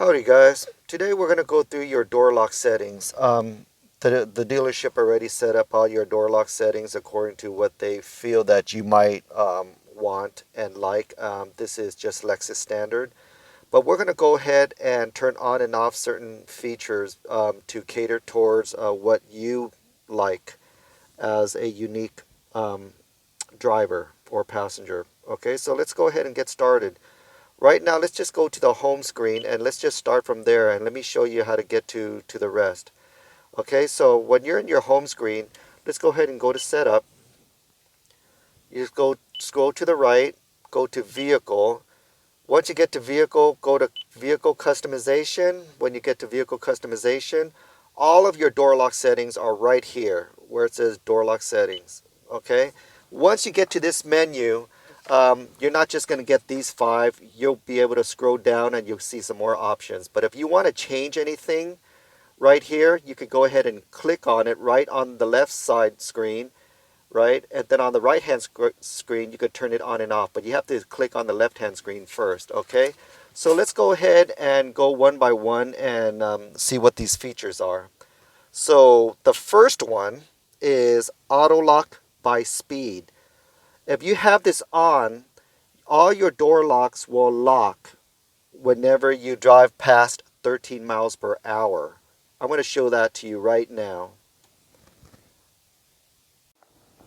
Howdy guys. Today we're going to go through your door lock settings. The dealership already set up all your door lock settings according to what they feel that you might want and like. This is just Lexus standard. But we're going to go ahead and turn on and off certain features to cater towards what you like as a unique driver or passenger. Okay, so let's go ahead and get started. Right now, let's just go to the home screen and let's just start from there and let me show you how to get to the rest. Okay, so when you're in your home screen, let's go ahead and go to setup. You just go scroll to the right, go to vehicle. Once you get to vehicle, go to vehicle customization. When you get to vehicle customization, all of your door lock settings are right here where it says door lock settings. Okay, once you get to this menu, you're not just going to get these 5. You'll be able to scroll down and you'll see some more options. But if you want to change anything right here, you could go ahead and click on it right on the left side screen, right? And then on the right hand screen, you could turn it on and off. But you have to click on the left hand screen first, okay? So let's go ahead and go one by one and see what these features are. So the first one is auto lock by speed. If you have this on, all your door locks will lock whenever you drive past 13 miles per hour. I'm going to show that to you right now.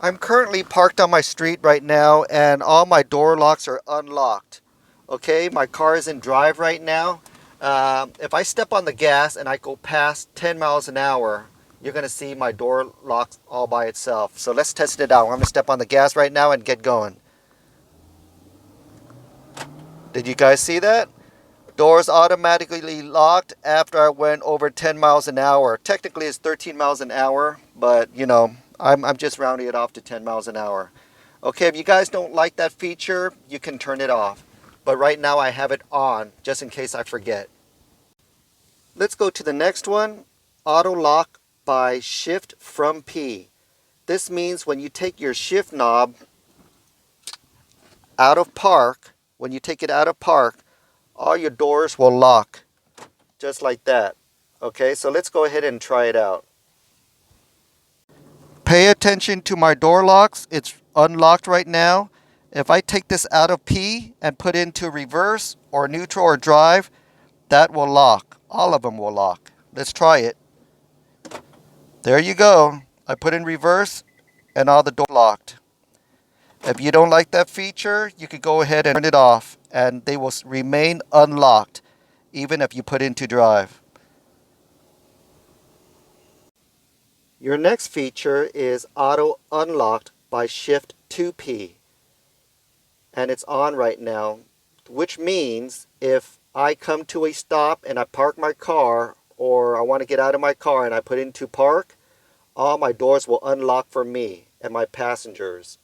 I'm currently parked on my street right now and all my door locks are unlocked. Okay, my car is in drive right now. If I step on the gas and I go past 10 miles an hour, you're going to see my door locks all by itself. So let's test it out. I'm going to step on the gas right now and get going. Did you guys see that? Doors automatically locked after I went over 10 miles an hour. Technically it's 13 miles an hour, but you know, I'm just rounding it off to 10 miles an hour. Okay, if you guys don't like that feature, you can turn it off. But right now I have it on, just in case I forget. Let's go to the next one, auto lock by shift from P. This means when you take your shift knob out of park, when you take it out of park, all your doors will lock just like that. Okay, so let's go ahead and try it out. Pay attention to my door locks. It's unlocked right now. If I take this out of P and put into reverse or neutral or drive, that will lock. All of them will lock. Let's try it. There you go. I put in reverse and all the doors locked. If you don't like that feature, you could go ahead and turn it off and they will remain unlocked even if you put into drive. Your next feature is auto unlocked by shift 2P. And it's on right now, which means if I come to a stop and I park my car or I want to get out of my car and I put into park, all my doors will unlock for me and my passengers.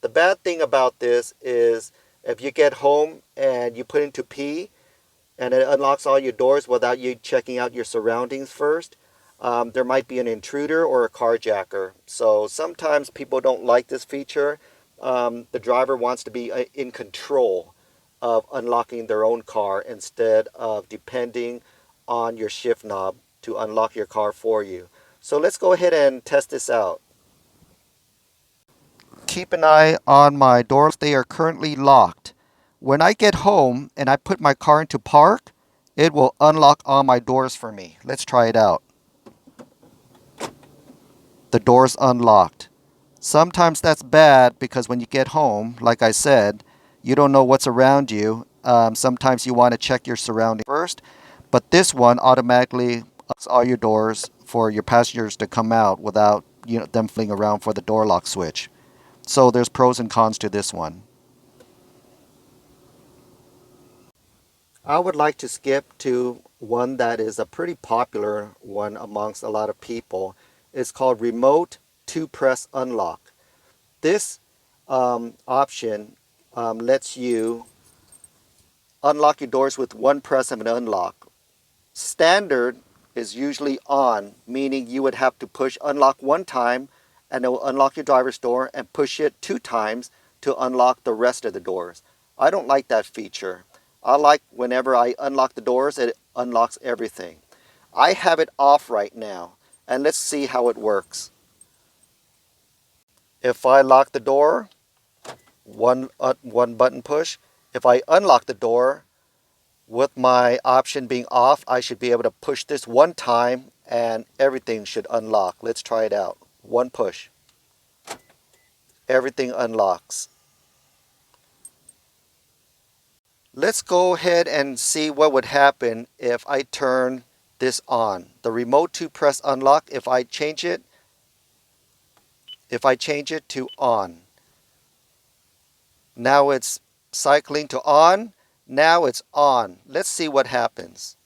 The bad thing about this is if you get home and you put into P and it unlocks all your doors without you checking out your surroundings first, there might be an intruder or a carjacker. So sometimes people don't like this feature. The driver wants to be in control of unlocking their own car instead of depending on your shift knob to unlock your car for you. So let's go ahead and test this out. Keep an eye on my doors. They are currently locked. When I get home and I put my car into park, it will unlock all my doors for me. Let's try it out. The door's unlocked. Sometimes that's bad because when you get home, like I said, you don't know what's around you. Sometimes you want to check your surroundings first, but this one automatically unlocks all your doors for your passengers to come out without them fling around for the door lock switch. So there's pros and cons to this one. I would like to skip to one that is a pretty popular one amongst a lot of people. It's called remote 2-press unlock. This option lets you unlock your doors with one press of an unlock. Standard is usually on, meaning you would have to push unlock one time and it will unlock your driver's door and push it 2 times to unlock the rest of the doors. I don't like that feature. I like whenever I unlock the doors, it unlocks everything. I have it off right now, and let's see how it works. If I lock the door, one button push. If I unlock the door, with my option being off, I should be able to push this one time and everything should unlock. Let's try it out. One push. Everything unlocks. Let's go ahead and see what would happen if I turn this on. The remote to press unlock, if I change it to on. Now it's cycling to on. Now it's on. Let's see what happens.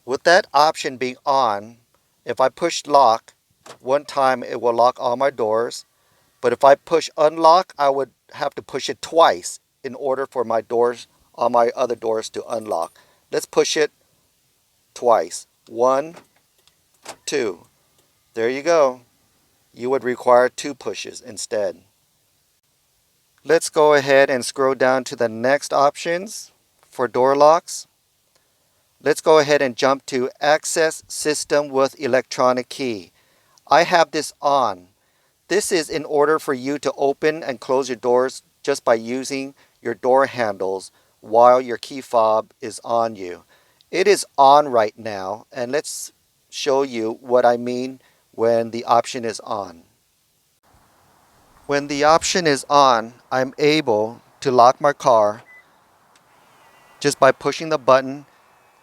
With that option being on, if I push lock, one time it will lock all my doors. But if I push unlock, I would have to push it twice in order for my doors, all my other doors to unlock. Let's push it twice. 1, 2. There you go. You would require 2 pushes instead. Let's go ahead and scroll down to the next options for door locks. Let's go ahead and jump to Access System with Electronic Key. I have this on. This is in order for you to open and close your doors just by using your door handles while your key fob is on you. It is on right now, and let's show you what I mean when the option is on. When the option is on, I'm able to lock my car just by pushing the button.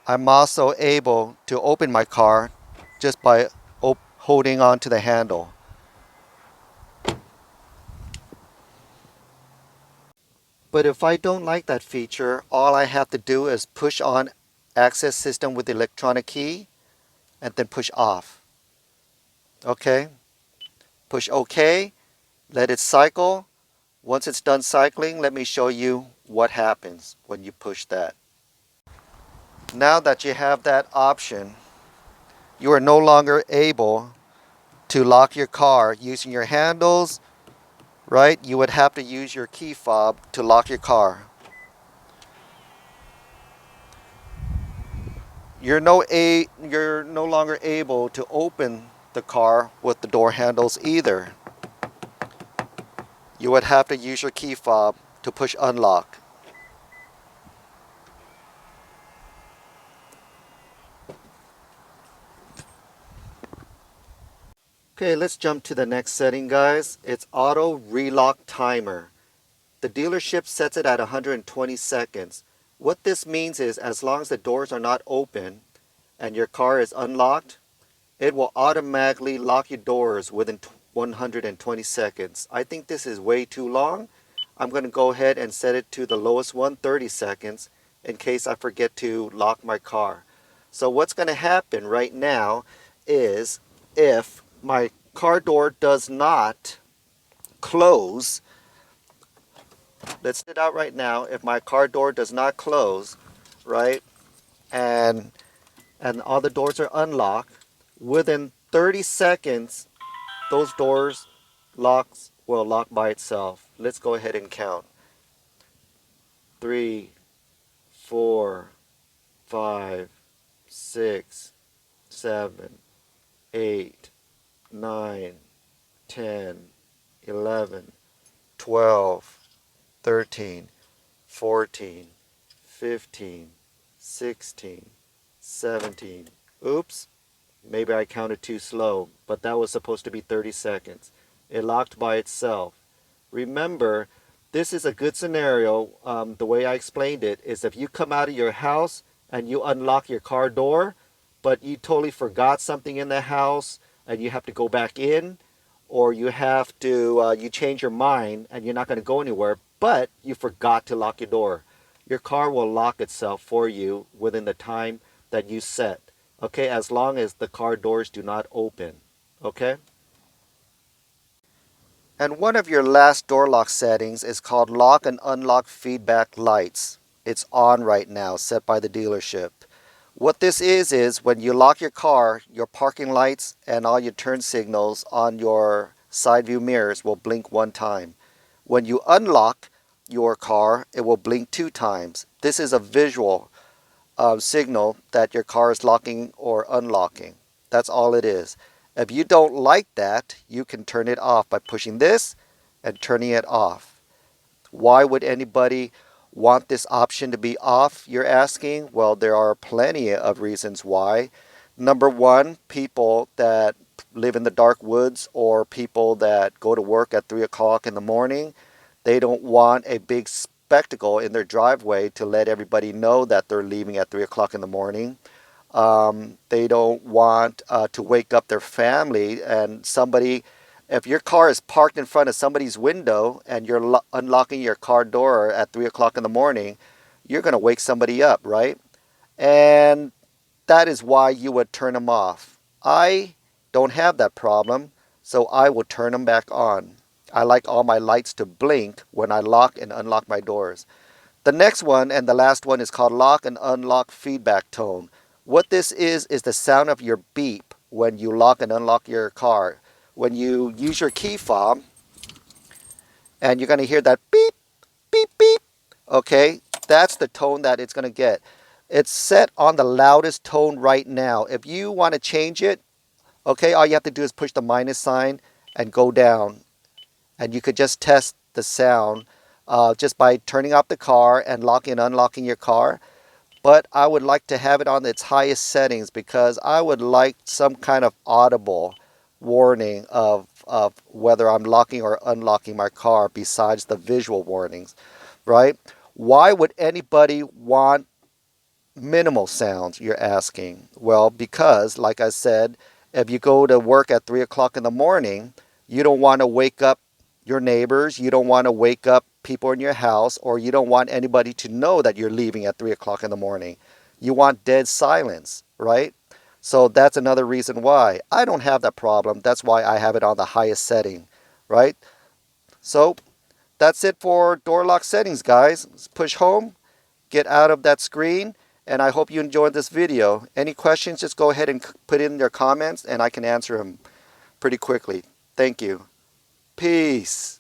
I'm also able to open my car just by holding on to the handle. But if I don't like that feature, all I have to do is push on Access System with Electronic Key and then push off. Okay? Push OK, let it cycle. Once it's done cycling, let me show you what happens when you push that. Now that you have that option, you are no longer able to lock your car using your handles, right? You would have to use your key fob to lock your car. You're no longer able to open the car with the door handles either. You would have to use your key fob to push unlock. Okay, let's jump to the next setting, guys. It's auto relock timer. The dealership sets it at 120 seconds. What this means is as long as the doors are not open and your car is unlocked, it will automatically lock your doors within 120 seconds. I think this is way too long. I'm going to go ahead and set it to the lowest one, 30 seconds, in case I forget to lock my car. So what's going to happen right now is if my car door does not close, let's set it out right now. If my car door does not close, right, and all the doors are unlocked, within 30 seconds, those doors locks will lock by itself. Let's go ahead and count. 3, 4, 5, 6, 7, 8, 9, 10, 11, 12, 13, 14, 15, 16, 17. Oops. Maybe I counted too slow, but that was supposed to be 30 seconds. It locked by itself. Remember, this is a good scenario. The way I explained it is if you come out of your house and you unlock your car door, but you totally forgot something in the house and you have to go back in, or you have to, you change your mind and you're not going to go anywhere, but you forgot to lock your door. Your car will lock itself for you within the time that you set. Okay, as long as the car doors do not open. Okay? And one of your last door lock settings is called lock and unlock feedback lights. It's on right now, set by the dealership. What this is when you lock your car, your parking lights and all your turn signals on your side view mirrors will blink one time. When you unlock your car, it will blink 2 times. This is a visual signal that your car is locking or unlocking. That's all it is. If you don't like that, you can turn it off by pushing this and turning it off. Why would anybody want this option to be off, you're asking? Well, there are plenty of reasons why. Number one, people that live in the dark woods or people that go to work at 3 o'clock in the morning, they don't want a big spectacle in their driveway to let everybody know that they're leaving at 3 o'clock in the morning. They don't want to wake up their family and somebody, if your car is parked in front of somebody's window and you're unlocking your car door at 3 o'clock in the morning, you're going to wake somebody up, right? And that is why you would turn them off. I don't have that problem, so I will turn them back on. I like all my lights to blink when I lock and unlock my doors. The next one and the last one is called lock and unlock feedback tone. What this is the sound of your beep when you lock and unlock your car. When you use your key fob and you're going to hear that beep, beep, beep. Okay, that's the tone that it's going to get. It's set on the loudest tone right now. If you want to change it, okay, all you have to do is push the minus sign and go down. And you could just test the sound just by turning off the car and locking and unlocking your car. But I would like to have it on its highest settings because I would like some kind of audible warning of whether I'm locking or unlocking my car besides the visual warnings, right? Why would anybody want minimal sounds, you're asking? Well, because, like I said, if you go to work at 3 o'clock in the morning, you don't want to wake up your neighbors, you don't want to wake up people in your house, or you don't want anybody to know that you're leaving at 3 o'clock in the morning. You want dead silence, right? So that's another reason why. I don't have that problem. That's why I have it on the highest setting, right? So that's it for door lock settings, guys. Let's push home, get out of that screen, and I hope you enjoyed this video. Any questions, just go ahead and put in your comments and I can answer them pretty quickly. Thank you. Peace.